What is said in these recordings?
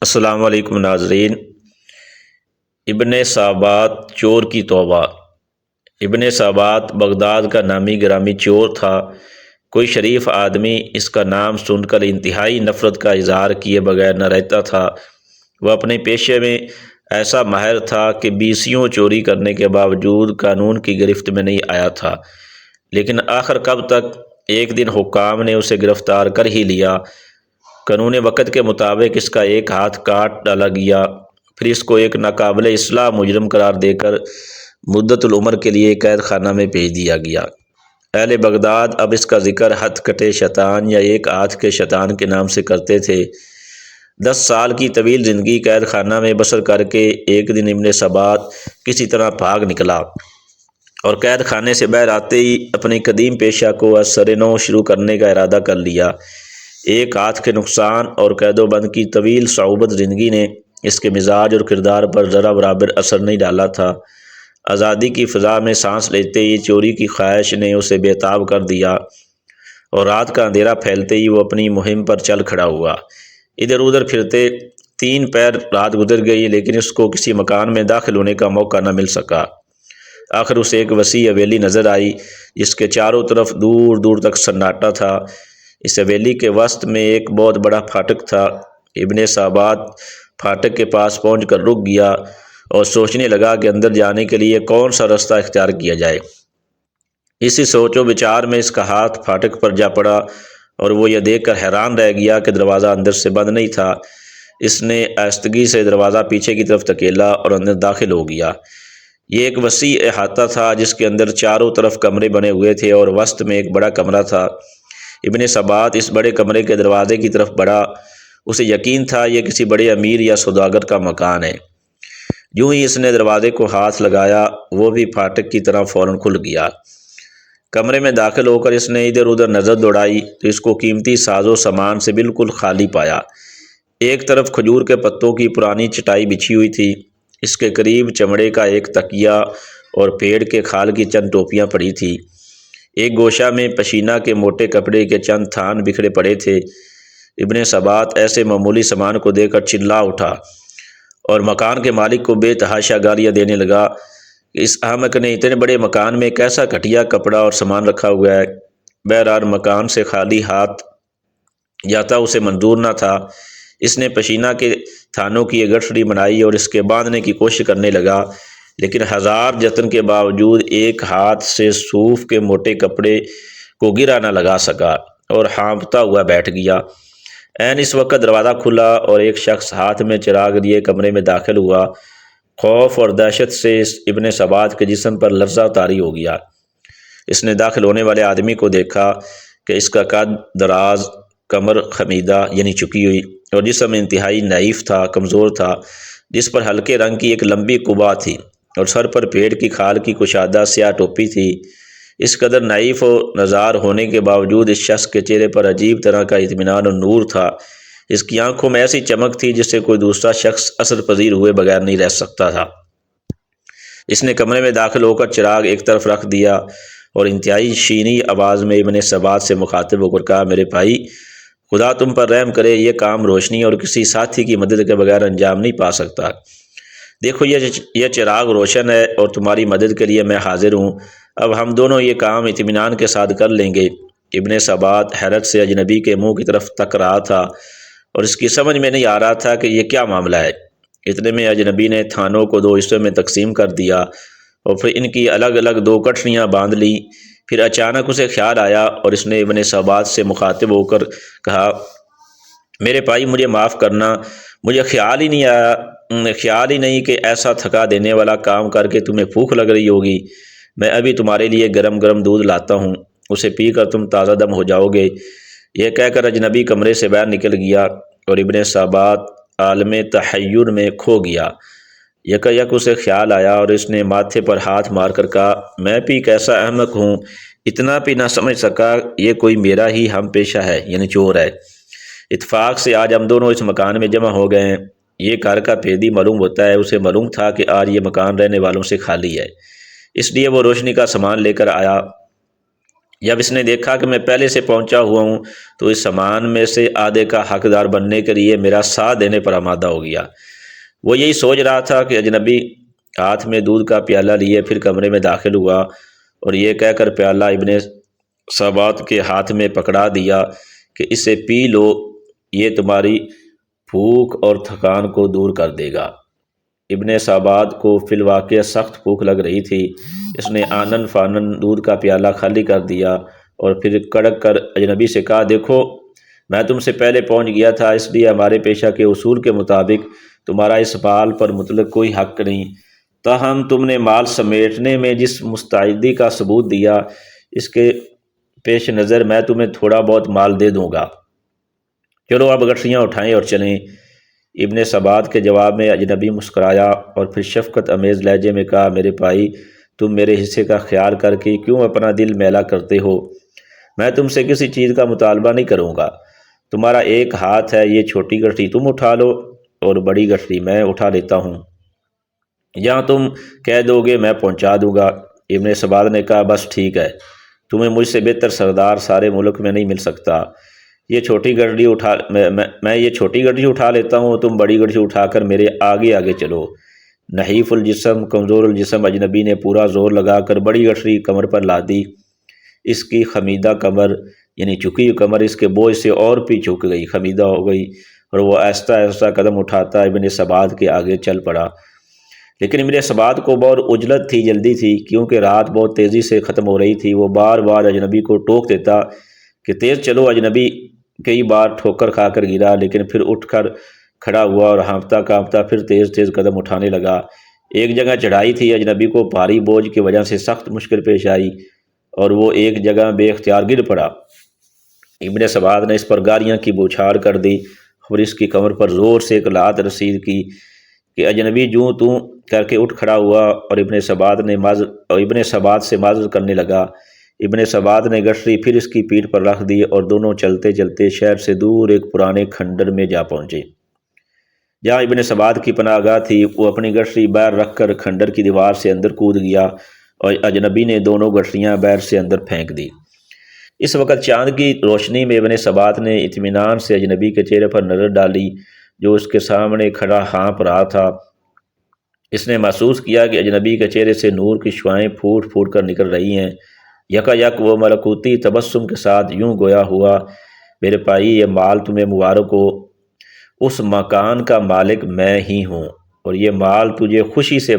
السلام علیکم ناظرین۔ ابن سابات چور کی توبہ۔ ابن سابات بغداد کا نامی گرامی چور تھا۔ کوئی شریف آدمی اس کا نام سن کر انتہائی نفرت کا اظہار کیے بغیر نہ رہتا تھا۔ وہ اپنے پیشے میں ایسا ماہر تھا کہ بیسیوں چوری کرنے کے باوجود قانون کی گرفت میں نہیں آیا تھا، لیکن آخر کب تک ایک دن حکام نے اسے گرفتار کر ہی لیا۔ قانون وقت کے مطابق اس کا ایک ہاتھ کاٹ ڈالا گیا، پھر اس کو ایک ناقابل اصلاح مجرم قرار دے کر مدت العمر کے لیے قید خانہ میں بھیج دیا گیا۔ اہل بغداد اب اس کا ذکر ہتھ کٹے شیطان یا ایک ہاتھ کے شیطان کے نام سے کرتے تھے۔ 10 سال کی طویل زندگی قید خانہ میں بسر کر کے ایک دن ابن سبات کسی طرح بھاگ نکلا اور قید خانے سے باہر آتے ہی اپنے قدیم پیشہ کو از سر نو شروع کرنے کا ارادہ کر لیا۔ ایک ہاتھ کے نقصان اور قید و بند کی طویل صعوبت زندگی نے اس کے مزاج اور کردار پر ذرا برابر اثر نہیں ڈالا تھا۔ آزادی کی فضا میں سانس لیتے ہی چوری کی خواہش نے اسے بے تاب کر دیا اور رات کا اندھیرا پھیلتے ہی وہ اپنی مہم پر چل کھڑا ہوا۔ ادھر ادھر پھرتے 3 پیر رات گزر گئی، لیکن اس کو کسی مکان میں داخل ہونے کا موقع نہ مل سکا۔ آخر اسے ایک وسیع حویلی نظر آئی جس کے چاروں طرف دور دور تک سناٹا تھا۔ اس حویلی کے وسط میں ایک بہت بڑا پھاٹک تھا۔ ابن سابات پھاٹک کے پاس پہنچ کر رک گیا اور سوچنے لگا کہ اندر جانے کے لیے کون سا رستہ اختیار کیا جائے۔ اسی سوچ و بچار میں اس کا ہاتھ پھاٹک پر جا پڑا اور وہ یہ دیکھ کر حیران رہ گیا کہ دروازہ اندر سے بند نہیں تھا۔ اس نے آہستگی سے دروازہ پیچھے کی طرف دھکیلا اور اندر داخل ہو گیا۔ یہ ایک وسیع احاطہ تھا جس کے اندر چاروں طرف کمرے بنے ہوئے تھے اور وسط میں ایک بڑا کمرہ تھا۔ ابن سبات اس بڑے کمرے کے دروازے کی طرف بڑھا۔ اسے یقین تھا یہ کسی بڑے امیر یا سوداگر کا مکان ہے۔ یوں ہی اس نے دروازے کو ہاتھ لگایا، وہ بھی پھاٹک کی طرح فوراً کھل گیا۔ کمرے میں داخل ہو کر اس نے ادھر ادھر نظر دوڑائی تو اس کو قیمتی ساز و سامان سے بالکل خالی پایا۔ ایک طرف کھجور کے پتوں کی پرانی چٹائی بچھی ہوئی تھی، اس کے قریب چمڑے کا ایک تکیہ اور پیڑ کے کھال کی چند ٹوپیاں پڑی تھی۔ ایک گوشہ میں پشینہ کے موٹے کپڑے کے چند تھان بکھرے پڑے تھے۔ ابن سبات ایسے معمولی سامان کو دیکھ کر چلا اٹھا اور مکان کے مالک کو بے تحاشا گالیاں دینے لگا کہ اس احمق نے اتنے بڑے مکان میں کیسا گھٹیا کپڑا اور سامان رکھا ہوا ہے۔ بہرحال مکان سے خالی ہاتھ جاتا اسے منظور نہ تھا۔ اس نے پشینہ کے تھانوں کی ایک گٹھڑی بنائی اور اس کے باندھنے کی کوشش کرنے لگا، لیکن ہزار جتن کے باوجود ایک ہاتھ سے صوف کے موٹے کپڑے کو گرا نہ لگا سکا اور ہانپتا ہوا بیٹھ گیا۔ عین اس وقت دروازہ کھلا اور ایک شخص ہاتھ میں چراغ لیے کمرے میں داخل ہوا۔ خوف اور دہشت سے ابن سبات کے جسم پر لرزہ طاری ہو گیا۔ اس نے داخل ہونے والے آدمی کو دیکھا کہ اس کا قد دراز، کمر خمیدہ یعنی چکی ہوئی اور جسم انتہائی نحیف تھا، کمزور تھا، جس پر ہلکے رنگ کی ایک لمبی قبا تھی اور سر پر پیڑ کی کھال کی کشادہ سیاہ ٹوپی تھی۔ اس قدر نحیف و نزار ہونے کے باوجود اس شخص کے چہرے پر عجیب طرح کا اطمینان اور نور تھا۔ اس کی آنکھوں میں ایسی چمک تھی جس سے کوئی دوسرا شخص اثر پذیر ہوئے بغیر نہیں رہ سکتا تھا۔ اس نے کمرے میں داخل ہو کر چراغ ایک طرف رکھ دیا اور انتہائی شینی آواز میں ابن سبات سے مخاطب ہو کر کہا، میرے بھائی، خدا تم پر رحم کرے، یہ کام روشنی اور کسی ساتھی کی مدد کے بغیر انجام نہیں پا سکتا۔ دیکھو یہ چراغ روشن ہے اور تمہاری مدد کے لیے میں حاضر ہوں۔ اب ہم دونوں یہ کام اطمینان کے ساتھ کر لیں گے۔ ابن سبات حیرت سے اجنبی کے منہ کی طرف تک رہا تھا اور اس کی سمجھ میں نہیں آ رہا تھا کہ یہ کیا معاملہ ہے۔ اتنے میں اجنبی نے تھانوں کو 2 حصوں میں تقسیم کر دیا اور پھر ان کی الگ الگ 2 گٹھڑیاں باندھ لیں۔ پھر اچانک اسے خیال آیا اور اس نے ابن سبات سے مخاطب ہو کر کہا، میرے بھائی، مجھے معاف کرنا، مجھے خیال ہی نہیں کہ ایسا تھکا دینے والا کام کر کے تمہیں بھوک لگ رہی ہوگی۔ میں ابھی تمہارے لیے گرم گرم دودھ لاتا ہوں، اسے پی کر تم تازہ دم ہو جاؤ گے۔ یہ کہہ کر اجنبی کمرے سے باہر نکل گیا اور ابن سبات عالم تحیر میں کھو گیا۔ یک اسے خیال آیا اور اس نے ماتھے پر ہاتھ مار کر کہا، میں بھی کیسا احمق ہوں، اتنا بھی نہ سمجھ سکا یہ کوئی میرا ہی ہم پیشہ ہے یعنی چور ہے۔ اتفاق سے آج ہم دونوں اس مکان میں جمع ہو گئے ہیں۔ یہ گھر کا بھیدی معلوم ہوتا ہے، اسے معلوم تھا کہ آج یہ مکان رہنے والوں سے خالی ہے، اس لیے وہ روشنی کا سامان لے کر آیا۔ جب اس نے دیکھا کہ میں پہلے سے پہنچا ہوا ہوں تو اس سامان میں سے آدھے کا حقدار بننے کے لیے میرا ساتھ دینے پر آمادہ ہو گیا۔ وہ یہی سوچ رہا تھا کہ اجنبی ہاتھ میں دودھ کا پیالہ لیے پھر کمرے میں داخل ہوا اور یہ کہہ کر پیالہ ابن ثابت کے ہاتھ میں پکڑا دیا کہ اسے پی لو، یہ تمہاری بھوک اور تھکان کو دور کر دے گا۔ ابن ثابت کو فی الواقع سخت بھوک لگ رہی تھی۔ اس نے آنن فانن دودھ کا پیالہ خالی کر دیا اور پھر کڑک کر اجنبی سے کہا، دیکھو میں تم سے پہلے پہنچ گیا تھا، اس لیے ہمارے پیشہ کے اصول کے مطابق تمہارا اس مال پر مطلق کوئی حق نہیں، تاہم تم نے مال سمیٹنے میں جس مستعدی کا ثبوت دیا اس کے پیش نظر میں تمہیں تھوڑا بہت مال دے دوں گا، چلو اب گٹھیاں اٹھائیں اور چلیں۔ ابن ثابت کے جواب میں اجنبی مسکرایا اور پھر شفقت امیز لہجے میں کہا، میرے بھائی تم میرے حصے کا خیال کر کے کیوں اپنا دل میلا کرتے ہو؟ میں تم سے کسی چیز کا مطالبہ نہیں کروں گا، تمہارا ایک ہاتھ ہے، یہ چھوٹی گٹھی تم اٹھا لو اور بڑی گٹھی میں اٹھا لیتا ہوں، یا تم کہہ دو گے میں پہنچا دوں گا۔ ابن ثابت نے کہا، بس ٹھیک ہے، تمہیں مجھ سے بہتر سردار سارے ملک میں نہیں مل سکتا، یہ چھوٹی گٹھی اٹھا میں یہ چھوٹی گٹھی اٹھا لیتا ہوں، تم بڑی گٹھی اٹھا کر میرے آگے آگے چلو۔ نحیف الجسم کمزور الجسم اجنبی نے پورا زور لگا کر بڑی گٹھی کمر پر لا دی۔ اس کی خمیدہ کمر یعنی جھکی ہوئی کمر اس کے بوجھ سے اور بھی جھک گئی، خمیدہ ہو گئی، اور وہ آہستہ آہستہ قدم اٹھاتا ابن ثابت کے آگے چل پڑا۔ لیکن ابن ثابت کو بہت عجلت تھی، جلدی تھی، کیونکہ رات بہت تیزی سے ختم ہو رہی تھی۔ وہ بار بار اجنبی کو ٹوک دیتا کہ تیز چلو۔ اجنبی کئی بار ٹھوکر کھا کر گرا، لیکن پھر اٹھ کر کھڑا ہوا اور ہانپتا کانپتا پھر تیز تیز قدم اٹھانے لگا۔ ایک جگہ چڑھائی تھی، اجنبی کو بھاری بوجھ کی وجہ سے سخت مشکل پیش آئی اور وہ ایک جگہ بے اختیار گر پڑا۔ ابن ثابت نے اس پر گاریاں کی بوچھاڑ کر دی اور اس کی کمر پر زور سے ایک لات رسید کی کہ اجنبی جوں توں کر کے اٹھ کھڑا ہوا اور ابن ثابت سے معذرت کرنے لگا۔ ابن ثابت نے گٹھی پھر اس کی پیٹھ پر رکھ دی اور دونوں چلتے چلتے شہر سے دور ایک پرانے کھنڈر میں جا پہنچے۔ جہاں ابن ثابت کی پناہ گاہ تھی، وہ اپنی گٹھی باہر رکھ کر کھنڈر کی دیوار سے اندر کود گیا اور اجنبی نے دونوں گٹھیاں باہر سے اندر پھینک دی۔ اس وقت چاند کی روشنی میں ابن ثابت نے اطمینان سے اجنبی کے چہرے پر نظر ڈالی جو اس کے سامنے کھڑا ہانپ رہا تھا۔ اس نے محسوس کیا کہ اجنبی کے چہرے سے نور کی شعاعیں پھوٹ پھوٹ کر نکل رہی ہیں۔ یکا یک وہ ملکوتی تبسم کے ساتھ یوں گویا ہوا، میرے بھائی یہ مال تمہیں مبارک ہو، اس مکان کا مالک میں ہی ہوں اور یہ مال تجھے خوشی سے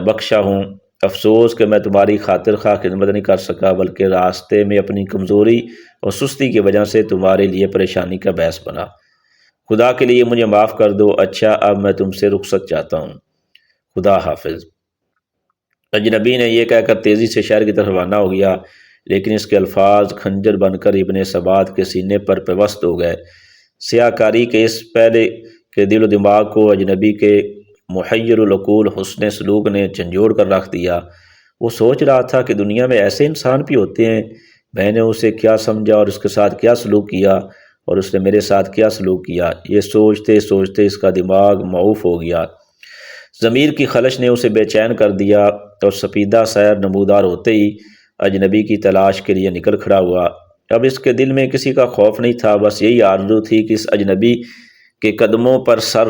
بخشا ہوں۔ افسوس کہ میں تمہاری خاطر خواہ خدمت نہیں کر سکا، بلکہ راستے میں اپنی کمزوری اور سستی کی وجہ سے تمہارے لیے پریشانی کا باعث بنا۔ خدا کے لیے مجھے معاف کر دو۔ اچھا اب میں تم سے رخصت چاہتا ہوں، خدا حافظ۔ اجنبی نے یہ کہہ کر تیزی سے شہر کی طرف روانہ ہو گیا، لیکن اس کے الفاظ خنجر بن کر ابن ثابت کے سینے پر پیوست ہو گئے۔ سیاہ کاری کے اس پہلے کے دل و دماغ کو اجنبی کے محیر العقول حسن سلوک نے جھنجھوڑ کر رکھ دیا۔ وہ سوچ رہا تھا کہ دنیا میں ایسے انسان بھی ہوتے ہیں، میں نے اسے کیا سمجھا اور اس کے ساتھ کیا سلوک کیا اور اس نے میرے ساتھ کیا سلوک کیا۔ یہ سوچتے سوچتے اس کا دماغ معوف ہو گیا۔ ضمیر کی خلش نے اسے بے چین کر دیا اور سپیدہ سیر نمودار ہوتے ہی اجنبی کی تلاش کے لیے نکل کھڑا ہوا۔ اب اس کے دل میں کسی کا خوف نہیں تھا، بس یہی آرزو تھی کہ اس اجنبی کے قدموں پر سر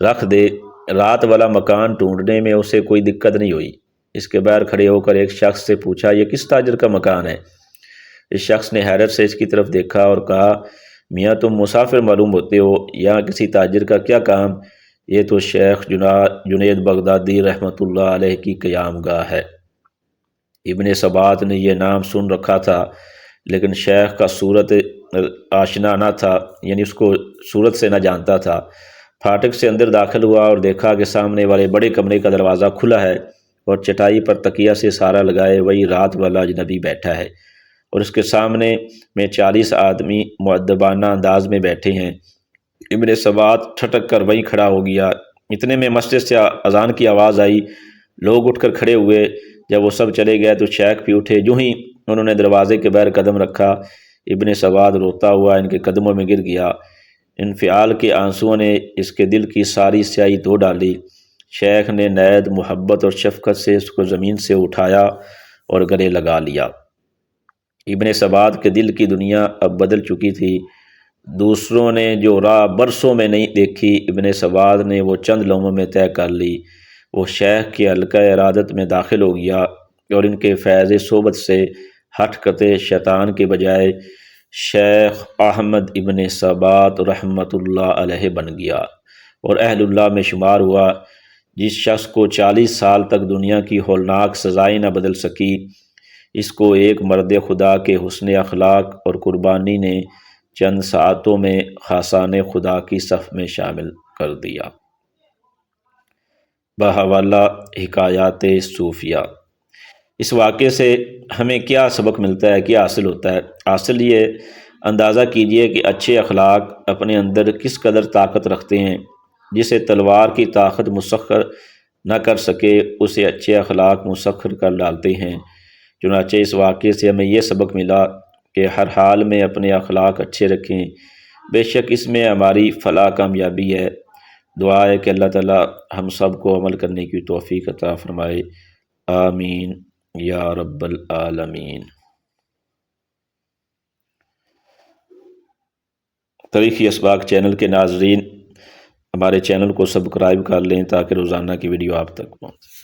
رکھ دے۔ رات والا مکان ڈھونڈنے میں اسے کوئی دقت نہیں ہوئی۔ اس کے باہر کھڑے ہو کر ایک شخص سے پوچھا، یہ کس تاجر کا مکان ہے؟ اس شخص نے حیرت سے اس کی طرف دیکھا اور کہا، میاں تم مسافر معلوم ہوتے ہو، یہاں کسی تاجر کا کیا کام؟ یہ تو شیخ جنید بغدادی رحمۃ اللہ علیہ کی قیام گاہ ہے۔ ابن ثابت نے یہ نام سن رکھا تھا، لیکن شیخ کا صورت آشنا نہ تھا، یعنی اس کو صورت سے نہ جانتا تھا۔ پھاٹک سے اندر داخل ہوا اور دیکھا کہ سامنے والے بڑے کمرے کا دروازہ کھلا ہے اور چٹائی پر تکیہ سے سہارا لگائے وہی رات والا اجنبی بیٹھا ہے اور اس کے سامنے میں 40 آدمی مؤدبانہ انداز میں بیٹھے ہیں۔ ابن ثابت ٹھٹک کر وہیں کھڑا ہو گیا۔ اتنے میں مسجد سے اذان کی آواز آئی، لوگ اٹھ کر کھڑے ہوئے۔ جب وہ سب چلے گئے تو شیخ بھی اٹھے۔ جو ہی انہوں نے دروازے کے باہر قدم رکھا، ابن ثابت روتا ہوا ان کے قدموں میں گر گیا۔ انفعال کے آنسوؤں نے اس کے دل کی ساری سیاہی دھو ڈالی۔ شیخ نے نہایت محبت اور شفقت سے اس کو زمین سے اٹھایا اور گلے لگا لیا۔ ابن سبات کے دل کی دنیا اب بدل چکی تھی۔ دوسروں نے جو راہ برسوں میں نہیں دیکھی، ابن سبات نے وہ چند لمحوں میں طے کر لی۔ وہ شیخ کے حلقہ ارادت میں داخل ہو گیا اور ان کے فیض صحبت سے ہٹ کرتے شیطان کے بجائے شیخ احمد ابن سبات رحمۃ اللہ علیہ بن گیا اور اہل اللہ میں شمار ہوا۔ جس شخص کو 40 سال تک دنیا کی ہولناک سزائیں نہ بدل سکی، اس کو ایک مرد خدا کے حسن اخلاق اور قربانی نے چند ساعتوں میں خاصان خدا کی صف میں شامل کر دیا۔ بحوالہ حکایات صوفیہ۔ اس واقعے سے ہمیں کیا سبق ملتا ہے، کیا حاصل ہوتا ہے؟ حاصل یہ اندازہ کیجئے کہ اچھے اخلاق اپنے اندر کس قدر طاقت رکھتے ہیں۔ جسے تلوار کی طاقت مسخر نہ کر سکے، اسے اچھے اخلاق مسخر کر ڈالتے ہیں۔ چنانچہ اس واقعے سے ہمیں یہ سبق ملا کہ ہر حال میں اپنے اخلاق اچھے رکھیں، بے شک اس میں ہماری فلاح کامیابی ہے۔ دعا ہے کہ اللہ تعالی ہم سب کو عمل کرنے کی توفیق عطا فرمائے، آمین یا رب العالمین۔ تاریخی اسباق چینل کے ناظرین، ہمارے چینل کو سبسکرائب کر لیں تاکہ روزانہ کی ویڈیو آپ تک پہنچے۔